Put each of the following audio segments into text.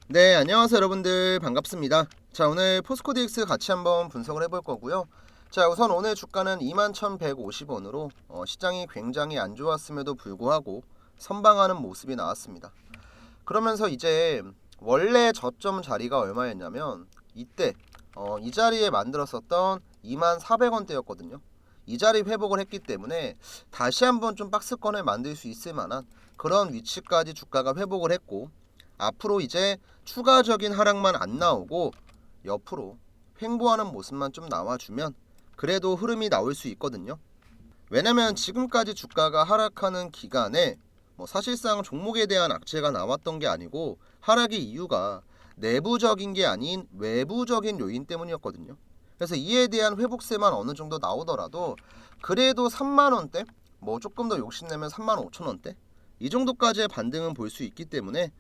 네, 안녕하세요 여러분들, 반갑습니다. 자, 오늘 포스코DX 같이 한번 분석을 해볼 거고요. 자, 우선 오늘 주가는 21,150원으로 시장이 굉장히 안 좋았음에도 불구하고 선방하는 모습이 나왔습니다. 그러면서 이제 원래 저점 자리가 얼마였냐면 이때 이 자리에 만들었었던 24,400원대였거든요. 이 자리 회복을 했기 때문에 다시 한번 좀 박스권을 만들 수 있을 만한 그런 위치까지 주가가 회복을 했고, 앞으로 이제 추가적인 하락만 안 나오고 옆으로 횡보하는 모습만 좀 나와주면 그래도 흐름이 나올 수 있거든요. 왜냐면 지금까지 주가가 하락하는 기간에 사실상 종목에 대한 악재가 나왔던 게 아니고 하락의 이유가 내부적인 게 아닌 외부적인 요인 때문이었거든요. 그래서 이에 대한 회복세만 어느 정도 나오더라도 그래도 3만원대, 조금 더 욕심내면 35,000원대 이 정도까지의 반등은 볼 수 있기 때문에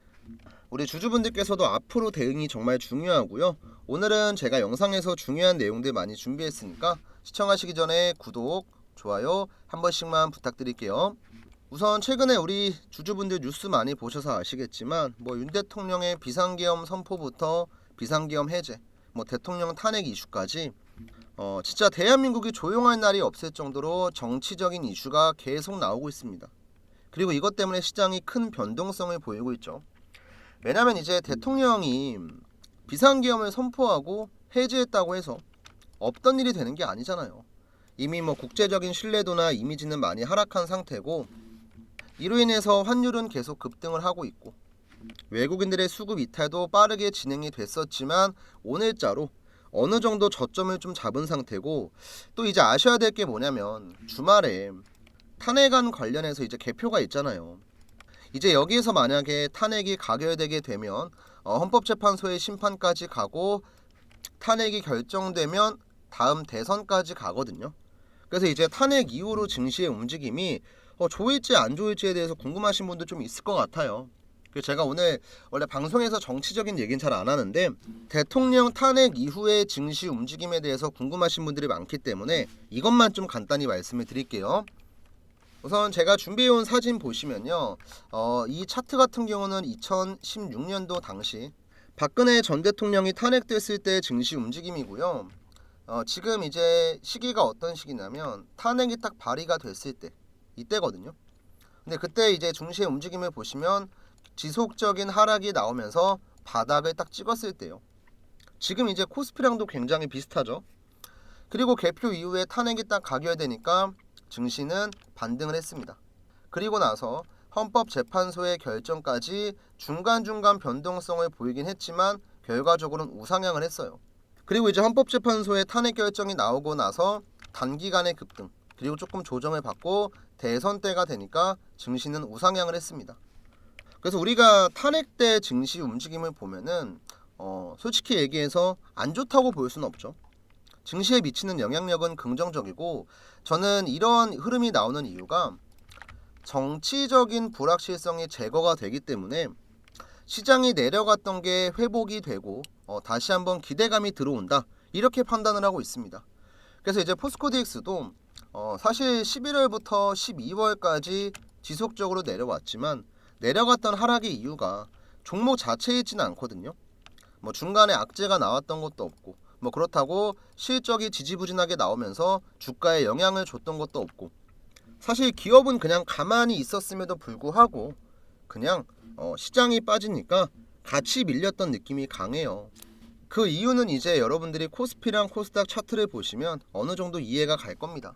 우리 주주분들께서도 앞으로 대응이 정말 중요하고요. 오늘은 제가 영상에서 중요한 내용들 많이 준비했으니까 시청하시기 전에 구독, 좋아요 한 번씩만 부탁드릴게요. 우선 최근에 우리 주주분들 뉴스 많이 보셔서 아시겠지만 윤 대통령의 비상계엄 선포부터 비상계엄 해제, 대통령 탄핵 이슈까지 진짜 대한민국이 조용할 날이 없을 정도로 정치적인 이슈가 계속 나오고 있습니다. 그리고 이것 때문에 시장이 큰 변동성을 보이고 있죠. 왜냐면 이제 대통령이 비상계엄을 선포하고 해제했다고 해서 없던 일이 되는 게 아니잖아요. 이미 국제적인 신뢰도나 이미지는 많이 하락한 상태고, 이로 인해서 환율은 계속 급등을 하고 있고 외국인들의 수급 이탈도 빠르게 진행이 됐었지만 오늘자로 어느 정도 저점을 좀 잡은 상태고, 또 이제 아셔야 될 게 뭐냐면 주말에 탄핵안 관련해서 이제 개표가 있잖아요. 이제 여기에서 만약에 탄핵이 가결되게 되면 헌법재판소의 심판까지 가고, 탄핵이 결정되면 다음 대선까지 가거든요. 그래서 이제 탄핵 이후로 증시의 움직임이 좋을지 안 좋을지에 대해서 궁금하신 분도 좀 있을 것 같아요. 그래서 제가 오늘 원래 방송에서 정치적인 얘기는 잘 안 하는데 대통령 탄핵 이후의 증시 움직임에 대해서 궁금하신 분들이 많기 때문에 이것만 좀 간단히 말씀을 드릴게요. 우선 제가 준비해온 사진 보시면요, 이 차트 같은 경우는 2016년도 당시 박근혜 전 대통령이 탄핵됐을 때 증시 움직임이고요. 지금 이제 시기가 어떤 시기냐면 탄핵이 딱 발의가 됐을 때 이때거든요. 근데 그때 이제 증시의 움직임을 보시면 지속적인 하락이 나오면서 바닥을 딱 찍었을 때요. 지금 이제 코스피랑도 굉장히 비슷하죠. 그리고 개표 이후에 탄핵이 딱 가결되니까 증시는 반등을 했습니다. 그리고 나서 헌법재판소의 결정까지 중간중간 변동성을 보이긴 했지만 결과적으로는 우상향을 했어요. 그리고 이제 헌법재판소의 탄핵 결정이 나오고 나서 단기간의 급등, 그리고 조금 조정을 받고 대선 때가 되니까 증시는 우상향을 했습니다. 그래서 우리가 탄핵 때 증시 움직임을 보면은 솔직히 얘기해서 안 좋다고 볼 수는 없죠. 증시에 미치는 영향력은 긍정적이고, 저는 이런 흐름이 나오는 이유가 정치적인 불확실성이 제거가 되기 때문에 시장이 내려갔던 게 회복이 되고 다시 한번 기대감이 들어온다, 이렇게 판단을 하고 있습니다. 그래서 이제 포스코DX도 사실 11월부터 12월까지 지속적으로 내려왔지만 내려갔던 하락의 이유가 종목 자체에 있지는 않거든요. 중간에 악재가 나왔던 것도 없고, 그렇다고 실적이 지지부진하게 나오면서 주가에 영향을 줬던 것도 없고, 사실 기업은 그냥 가만히 있었음에도 불구하고 그냥 시장이 빠지니까 같이 밀렸던 느낌이 강해요. 그 이유는 이제 여러분들이 코스피랑 코스닥 차트를 보시면 어느 정도 이해가 갈 겁니다.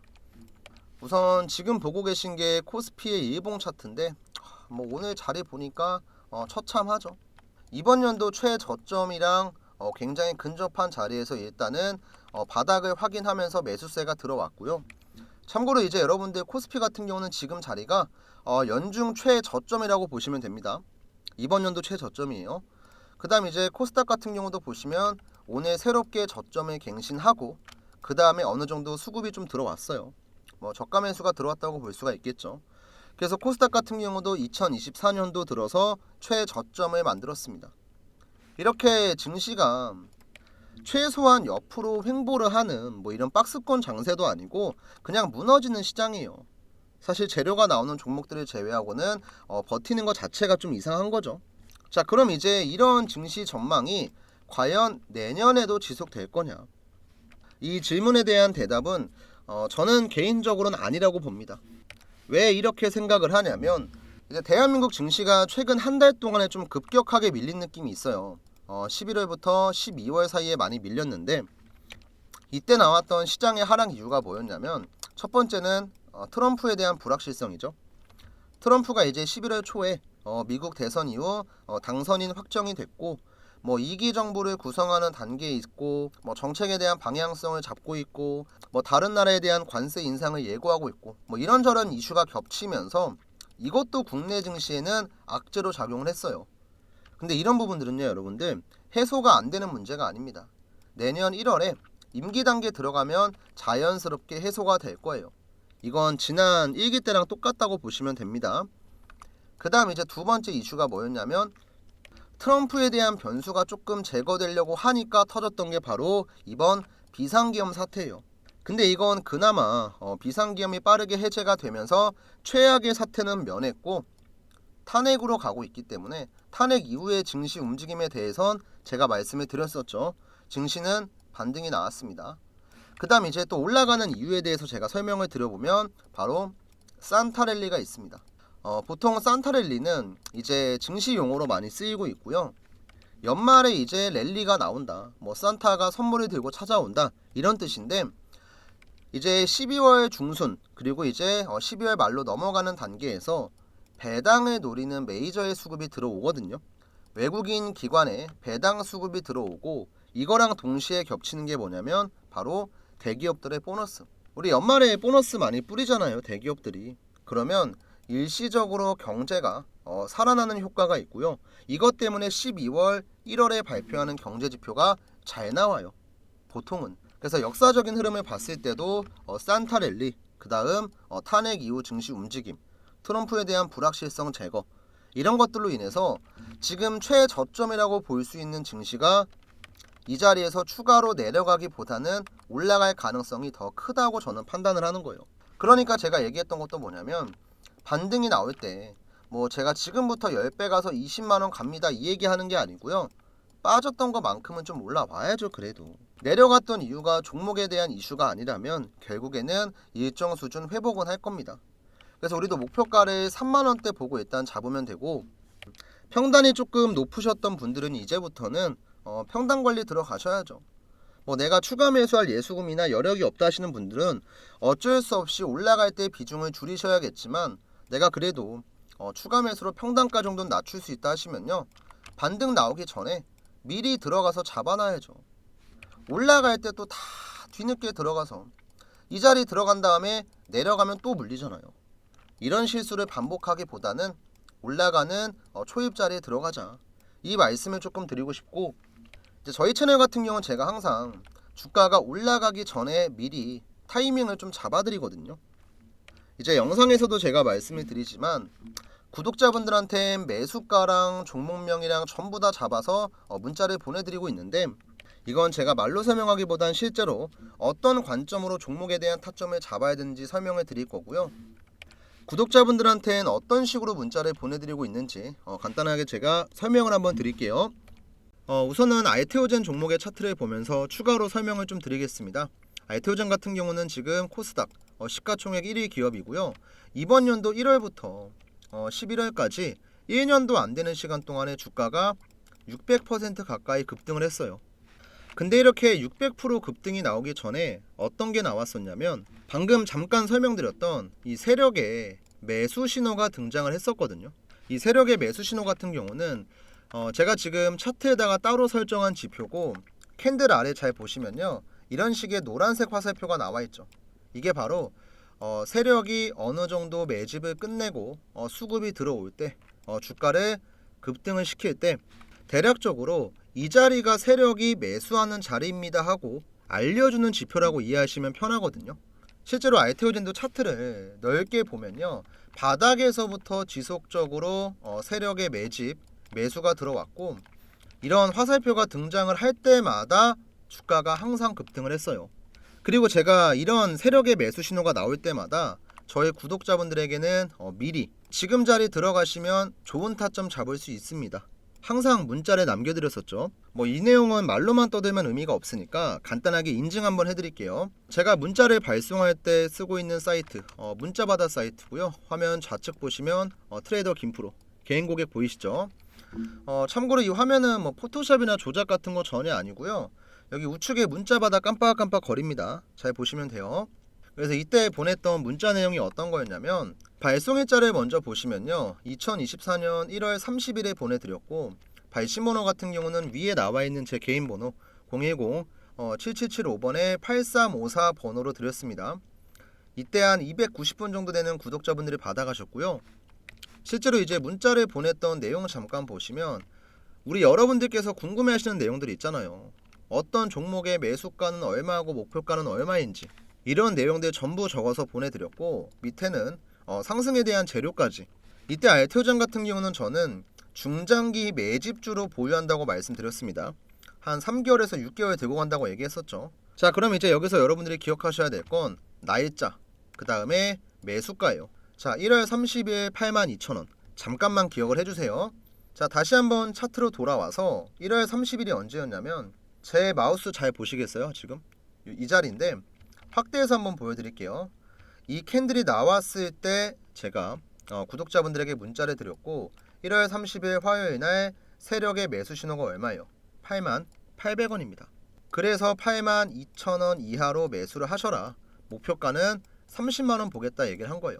우선 지금 보고 계신 게 코스피의 일봉 차트인데 오늘 자리 보니까 처참하죠. 이번 연도 최저점이랑 굉장히 근접한 자리에서 일단은 바닥을 확인하면서 매수세가 들어왔고요. 참고로 이제 여러분들 코스피 같은 경우는 지금 자리가 연중 최저점이라고 보시면 됩니다. 이번 연도 최저점이에요. 그 다음 이제 코스닥 같은 경우도 보시면 오늘 새롭게 저점을 갱신하고 그 다음에 어느 정도 수급이 좀 들어왔어요. 저가 매수가 들어왔다고 볼 수가 있겠죠. 그래서 코스닥 같은 경우도 2024년도 들어서 최저점을 만들었습니다. 이렇게 증시가 최소한 옆으로 횡보를 하는 이런 박스권 장세도 아니고 그냥 무너지는 시장이에요. 사실 재료가 나오는 종목들을 제외하고는 버티는 것 자체가 좀 이상한 거죠. 자, 그럼 이제 이런 증시 전망이 과연 내년에도 지속될 거냐? 이 질문에 대한 대답은 저는 개인적으로는 아니라고 봅니다. 왜 이렇게 생각을 하냐면 이제 대한민국 증시가 최근 한 달 동안에 좀 급격하게 밀린 느낌이 있어요. 11월부터 12월 사이에 많이 밀렸는데 이때 나왔던 시장의 하락 이유가 뭐였냐면 첫 번째는 트럼프에 대한 불확실성이죠. 트럼프가 이제 11월 초에 미국 대선 이후 당선인 확정이 됐고 뭐 2기 정부를 구성하는 단계에 있고 뭐 정책에 대한 방향성을 잡고 있고 뭐 다른 나라에 대한 관세 인상을 예고하고 있고 뭐 이런저런 이슈가 겹치면서 이것도 국내 증시에는 악재로 작용을 했어요. 근데 이런 부분들은요, 여러분들 해소가 안 되는 문제가 아닙니다. 내년 1월에 임기 단계 들어가면 자연스럽게 해소가 될 거예요. 이건 지난 1기 때랑 똑같다고 보시면 됩니다. 그 다음 이제 두 번째 이슈가 뭐였냐면 트럼프에 대한 변수가 조금 제거되려고 하니까 터졌던 게 바로 이번 비상계엄 사태예요. 근데 이건 그나마 비상계엄이 빠르게 해제가 되면서 최악의 사태는 면했고 탄핵으로 가고 있기 때문에 탄핵 이후의 증시 움직임에 대해선 제가 말씀을 드렸었죠. 증시는 반등이 나왔습니다. 그 다음 이제 또 올라가는 이유에 대해서 제가 설명을 드려보면 바로 산타랠리가 있습니다. 보통 산타랠리는 이제 증시 용어로 많이 쓰이고 있고요. 연말에 이제 랠리가 나온다. 뭐 산타가 선물을 들고 찾아온다. 이런 뜻인데 이제 12월 중순 그리고 이제 12월 말로 넘어가는 단계에서 배당을 노리는 메이저의 수급이 들어오거든요. 외국인 기관에 배당 수급이 들어오고 이거랑 동시에 겹치는 게 뭐냐면 바로 대기업들의 보너스. 우리 연말에 보너스 많이 뿌리잖아요, 대기업들이. 그러면 일시적으로 경제가 살아나는 효과가 있고요. 이것 때문에 12월, 1월에 발표하는 경제지표가 잘 나와요. 보통은. 그래서 역사적인 흐름을 봤을 때도 산타랠리, 그 다음 탄핵 이후 증시 움직임, 트럼프에 대한 불확실성 제거 이런 것들로 인해서 지금 최저점이라고 볼 수 있는 증시가 이 자리에서 추가로 내려가기보다는 올라갈 가능성이 더 크다고 저는 판단을 하는 거예요. 그러니까 제가 얘기했던 것도 뭐냐면 반등이 나올 때 뭐 제가 지금부터 10배 가서 20만원 갑니다 이 얘기하는 게 아니고요. 빠졌던 것만큼은 좀 올라와야죠. 그래도 내려갔던 이유가 종목에 대한 이슈가 아니라면 결국에는 일정 수준 회복은 할 겁니다. 그래서 우리도 목표가를 3만원대 보고 일단 잡으면 되고 평단이 조금 높으셨던 분들은 이제부터는 평단 관리 들어가셔야죠. 뭐 내가 추가 매수할 예수금이나 여력이 없다 하시는 분들은 어쩔 수 없이 올라갈 때 비중을 줄이셔야겠지만 내가 그래도 추가 매수로 평단가 정도는 낮출 수 있다 하시면요. 반등 나오기 전에 미리 들어가서 잡아놔야죠. 올라갈 때 또 다 뒤늦게 들어가서 이 자리 들어간 다음에 내려가면 또 물리잖아요. 이런 실수를 반복하기보다는 올라가는 초입 자리에 들어가자. 이 말씀을 조금 드리고 싶고 이제 저희 채널 같은 경우는 제가 항상 주가가 올라가기 전에 미리 타이밍을 좀 잡아드리거든요. 이제 영상에서도 제가 말씀을 드리지만 구독자분들한테 매수가랑 종목명이랑 전부 다 잡아서 문자를 보내드리고 있는데 이건 제가 말로 설명하기보단 실제로 어떤 관점으로 종목에 대한 타점을 잡아야 되는지 설명을 드릴 거고요. 구독자분들한테는 어떤 식으로 문자를 보내드리고 있는지 간단하게 제가 설명을 한번 드릴게요. 우선은 알테오젠 종목의 차트를 보면서 추가로 설명을 좀 드리겠습니다. 알테오젠 같은 경우는 지금 코스닥 시가총액 1위 기업이고요. 이번 연도 1월부터 11월까지 1년도 안 되는 시간 동안에 주가가 600% 가까이 급등을 했어요. 근데 이렇게 600% 급등이 나오기 전에 어떤 게 나왔었냐면 방금 잠깐 설명드렸던 이 세력의 매수 신호가 등장을 했었거든요. 이 세력의 매수 신호 같은 경우는 제가 지금 차트에다가 따로 설정한 지표고 캔들 아래 잘 보시면요. 이런 식의 노란색 화살표가 나와 있죠. 이게 바로 세력이 어느 정도 매집을 끝내고 수급이 들어올 때 주가를 급등을 시킬 때 대략적으로 이 자리가 세력이 매수하는 자리입니다 하고 알려주는 지표라고 이해하시면 편하거든요. 실제로 알테오젠도 차트를 넓게 보면요. 바닥에서부터 지속적으로 세력의 매집, 매수가 들어왔고 이런 화살표가 등장을 할 때마다 주가가 항상 급등을 했어요. 그리고 제가 이런 세력의 매수 신호가 나올 때마다 저희 구독자분들에게는 미리 지금 자리 들어가시면 좋은 타점 잡을 수 있습니다. 항상 문자를 남겨드렸었죠. 이 내용은 말로만 떠들면 의미가 없으니까 간단하게 인증 한번 해드릴게요. 제가 문자를 발송할 때 쓰고 있는 사이트 문자바다 사이트고요. 화면 좌측 보시면 트레이더 김프로 개인 고객 보이시죠? 참고로 이 화면은 포토샵이나 조작 같은 거 전혀 아니고요. 여기 우측에 문자바다 깜빡깜빡 거립니다. 잘 보시면 돼요. 그래서 이때 보냈던 문자 내용이 어떤 거였냐면, 발송일자를 먼저 보시면요, 2024년 1월 30일에 보내드렸고, 발신 번호 같은 경우는 위에 나와 있는 제 개인 번호 010-7775번에 8354 번호로 드렸습니다. 이때 한 290분 정도 되는 구독자분들이 받아가셨고요. 실제로 이제 문자를 보냈던 내용 잠깐 보시면 우리 여러분들께서 궁금해하시는 내용들이 있잖아요. 어떤 종목의 매수가는 얼마고 목표가는 얼마인지, 이런 내용들 전부 적어서 보내드렸고, 밑에는 상승에 대한 재료까지. 이때 알테오젠 같은 경우는 저는 중장기 매집주로 보유한다고 말씀드렸습니다. 한 3개월에서 6개월 들고 간다고 얘기했었죠. 자, 그럼 이제 여기서 여러분들이 기억하셔야 될 건 날짜, 그 다음에 매수가예요. 자, 1월 30일 82,000원. 잠깐만 기억을 해주세요. 자, 다시 한번 차트로 돌아와서 1월 30일이 언제였냐면, 제 마우스 잘 보시겠어요? 지금 이 자리인데 확대해서 한번 보여드릴게요. 이 캔들이 나왔을 때 제가 구독자분들에게 문자를 드렸고, 1월 30일 화요일날 세력의 매수 신호가 얼마예요? 88,800원입니다. 그래서 82,000원 이하로 매수를 하셔라. 목표가는 30만원 보겠다 얘기를 한 거예요.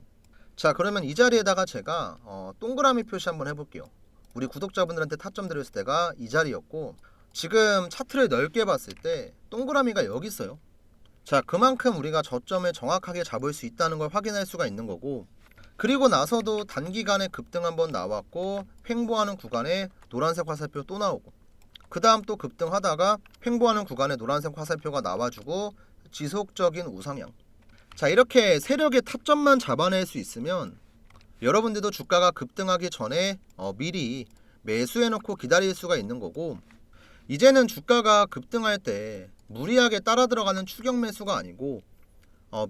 자, 그러면 이 자리에다가 제가 동그라미 표시 한번 해볼게요. 우리 구독자분들한테 타점 드렸을 때가 이 자리였고, 지금 차트를 넓게 봤을 때 동그라미가 여기 있어요. 자, 그만큼 우리가 저점을 정확하게 잡을 수 있다는 걸 확인할 수가 있는 거고, 그리고 나서도 단기간에 급등 한번 나왔고, 횡보하는 구간에 노란색 화살표 또 나오고, 그 다음 또 급등하다가 횡보하는 구간에 노란색 화살표가 나와주고, 지속적인 우상향. 자, 이렇게 세력의 타점만 잡아낼 수 있으면 여러분들도 주가가 급등하기 전에 미리 매수해놓고 기다릴 수가 있는 거고, 이제는 주가가 급등할 때 무리하게 따라 들어가는 추격 매수가 아니고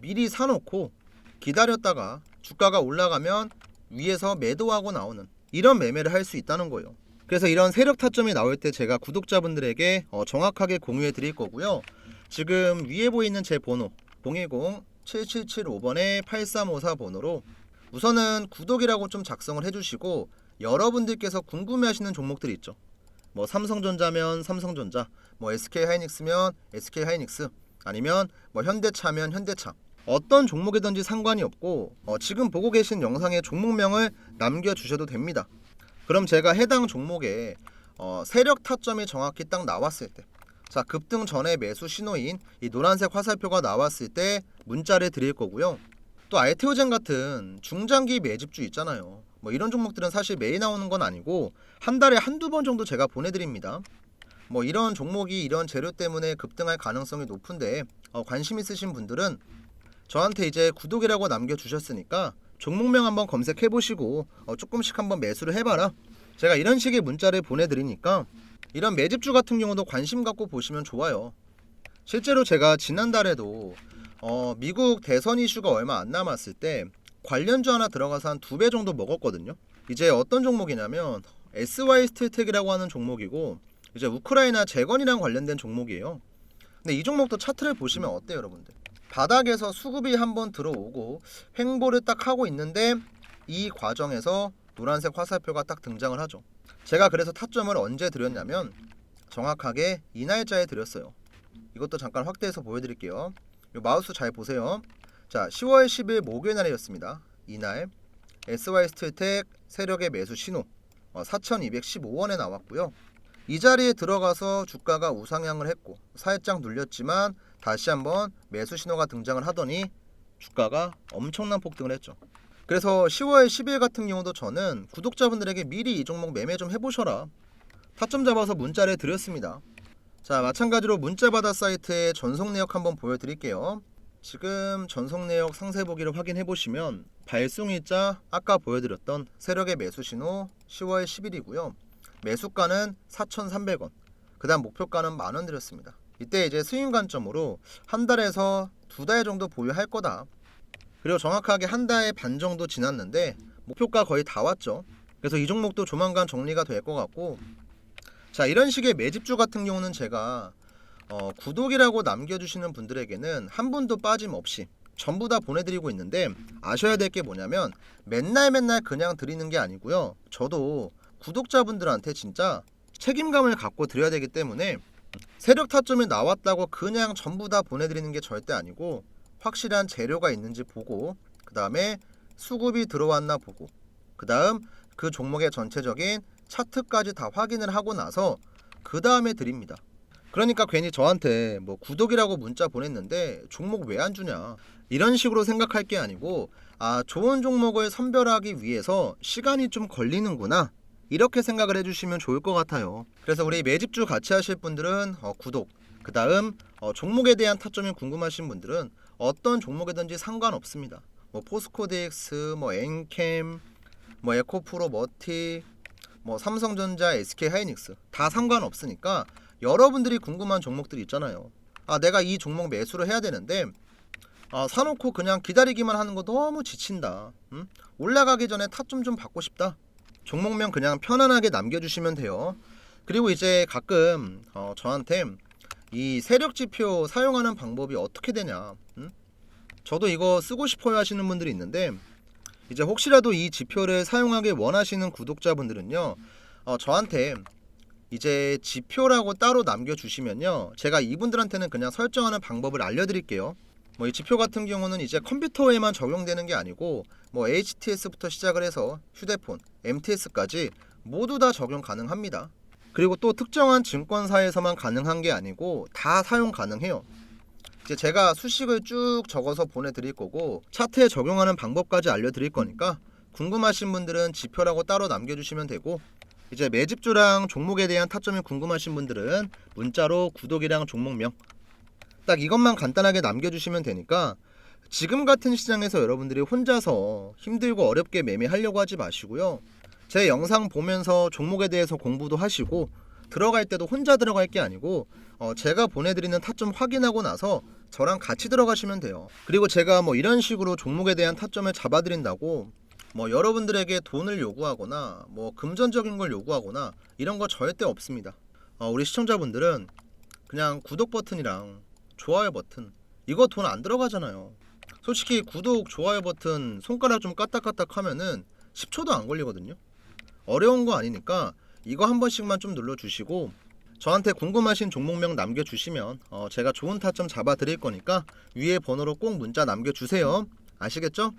미리 사놓고 기다렸다가 주가가 올라가면 위에서 매도하고 나오는 이런 매매를 할 수 있다는 거예요. 그래서 이런 세력 타점이 나올 때 제가 구독자분들에게 정확하게 공유해 드릴 거고요. 지금 위에 보이는 제 번호 010-7775번에 8354 번호로 우선은 구독이라고 좀 작성을 해주시고, 여러분들께서 궁금해하시는 종목들이 있죠. 삼성전자면 삼성전자, SK하이닉스면 SK하이닉스, 아니면 현대차면 현대차, 어떤 종목이든지 상관이 없고 지금 보고 계신 영상의 종목명을 남겨주셔도 됩니다. 그럼 제가 해당 종목에 세력 타점이 정확히 딱 나왔을 때, 자, 급등 전에 매수 신호인 이 노란색 화살표가 나왔을 때 문자를 드릴 거고요. 또 알테오젠 같은 중장기 매집주 있잖아요. 이런 종목들은 사실 매일 나오는 건 아니고 한 달에 한두 번 정도 제가 보내드립니다. 이런 종목이 이런 재료 때문에 급등할 가능성이 높은데 관심 있으신 분들은 저한테 이제 구독이라고 남겨주셨으니까 종목명 한번 검색해보시고 조금씩 한번 매수를 해봐라. 제가 이런 식의 문자를 보내드리니까 이런 매집주 같은 경우도 관심 갖고 보시면 좋아요. 실제로 제가 지난달에도 미국 대선 이슈가 얼마 안 남았을 때 관련주 하나 들어가서 한 2배 정도 먹었거든요. 이제 어떤 종목이냐면 SY스틸텍이라고 하는 종목이고, 이제 우크라이나 재건이랑 관련된 종목이에요. 근데 이 종목도 차트를 보시면 어때요, 여러분들? 바닥에서 수급이 한번 들어오고 횡보를 딱 하고 있는데 이 과정에서 노란색 화살표가 딱 등장을 하죠. 제가 그래서 타점을 언제 드렸냐면 정확하게 이 날짜에 드렸어요. 이것도 잠깐 확대해서 보여드릴게요. 요 마우스 잘 보세요. 자, 10월 10일 목요일 날이었습니다. 이날 SY스틸텍 세력의 매수 신호 4,215원에 나왔고요. 이 자리에 들어가서 주가가 우상향을 했고 살짝 눌렸지만 다시 한번 매수 신호가 등장을 하더니 주가가 엄청난 폭등을 했죠. 그래서 10월 10일 같은 경우도 저는 구독자분들에게 미리 이 종목 매매 좀 해보셔라, 타점 잡아서 문자를 드렸습니다. 자, 마찬가지로 문자바다 사이트의 전송 내역 한번 보여드릴게요. 지금 전송 내역 상세 보기를 확인해 보시면 발송일자 아까 보여드렸던 세력의 매수 신호 10월 10일이고요. 매수가는 4,300원, 그 다음 목표가는 만원 드렸습니다. 이때 이제 스윙 관점으로 한 달에서 2달 정도 보유할 거다. 그리고 정확하게 한 달 반 정도 지났는데 목표가 거의 다 왔죠. 그래서 이 종목도 조만간 정리가 될 것 같고, 자, 이런 식의 매집주 같은 경우는 제가 구독이라고 남겨주시는 분들에게는 한 분도 빠짐없이 전부 다 보내드리고 있는데, 아셔야 될 게 뭐냐면 맨날 그냥 드리는 게 아니고요. 저도 구독자분들한테 진짜 책임감을 갖고 드려야 되기 때문에 세력 타점이 나왔다고 그냥 전부 다 보내드리는 게 절대 아니고, 확실한 재료가 있는지 보고, 그 다음에 수급이 들어왔나 보고, 그 다음 그 종목의 전체적인 차트까지 다 확인을 하고 나서 그 다음에 드립니다. 그러니까 괜히 저한테 뭐 구독이라고 문자 보냈는데 종목 왜 안 주냐 이런 식으로 생각할 게 아니고, 아, 좋은 종목을 선별하기 위해서 시간이 좀 걸리는구나 이렇게 생각을 해주시면 좋을 것 같아요. 그래서 우리 매집주 같이 하실 분들은 구독, 그 다음 종목에 대한 타점이 궁금하신 분들은 어떤 종목이든지 상관없습니다. 뭐 포스코DX, 뭐 엔캠, 뭐 에코프로 머티, 뭐 삼성전자, SK하이닉스 다 상관없으니까 여러분들이 궁금한 종목들이 있잖아요. 아, 내가 이 종목 매수를 해야 되는데 사놓고 그냥 기다리기만 하는 거 너무 지친다. 올라가기 전에 타점 좀 받고 싶다. 종목명 그냥 편안하게 남겨주시면 돼요. 그리고 이제 가끔 저한테 이 세력지표 사용하는 방법이 어떻게 되냐, 저도 이거 쓰고 싶어요 하시는 분들이 있는데, 이제 혹시라도 이 지표를 사용하길 원하시는 구독자분들은요, 저한테 이제 지표라고 따로 남겨주시면요, 제가 이분들한테는 그냥 설정하는 방법을 알려드릴게요. 뭐 이 지표 같은 경우는 이제 컴퓨터에만 적용되는 게 아니고, 뭐 HTS부터 시작을 해서 휴대폰, MTS까지 모두 다 적용 가능합니다. 그리고 또 특정한 증권사에서만 가능한 게 아니고 다 사용 가능해요. 이제 제가 수식을 쭉 적어서 보내드릴 거고, 차트에 적용하는 방법까지 알려드릴 거니까 궁금하신 분들은 지표라고 따로 남겨주시면 되고, 이제 매집주랑 종목에 대한 타점이 궁금하신 분들은 문자로 구독이랑 종목명 딱 이것만 간단하게 남겨주시면 되니까, 지금 같은 시장에서 여러분들이 혼자서 힘들고 어렵게 매매하려고 하지 마시고요, 제 영상 보면서 종목에 대해서 공부도 하시고, 들어갈 때도 혼자 들어갈 게 아니고 제가 보내드리는 타점 확인하고 나서 저랑 같이 들어가시면 돼요. 그리고 제가 뭐 이런 식으로 종목에 대한 타점을 잡아드린다고 뭐 여러분들에게 돈을 요구하거나 뭐 금전적인 걸 요구하거나 이런 거 절대 없습니다. 우리 시청자분들은 그냥 구독 버튼이랑 좋아요 버튼, 이거 돈 안 들어가잖아요. 솔직히 구독, 좋아요 버튼 손가락 좀 까딱까딱 하면은 10초도 안 걸리거든요. 어려운 거 아니니까 이거 한 번씩만 좀 눌러주시고, 저한테 궁금하신 종목명 남겨주시면 제가 좋은 타점 잡아드릴 거니까 위에 번호로 꼭 문자 남겨주세요. 아시겠죠?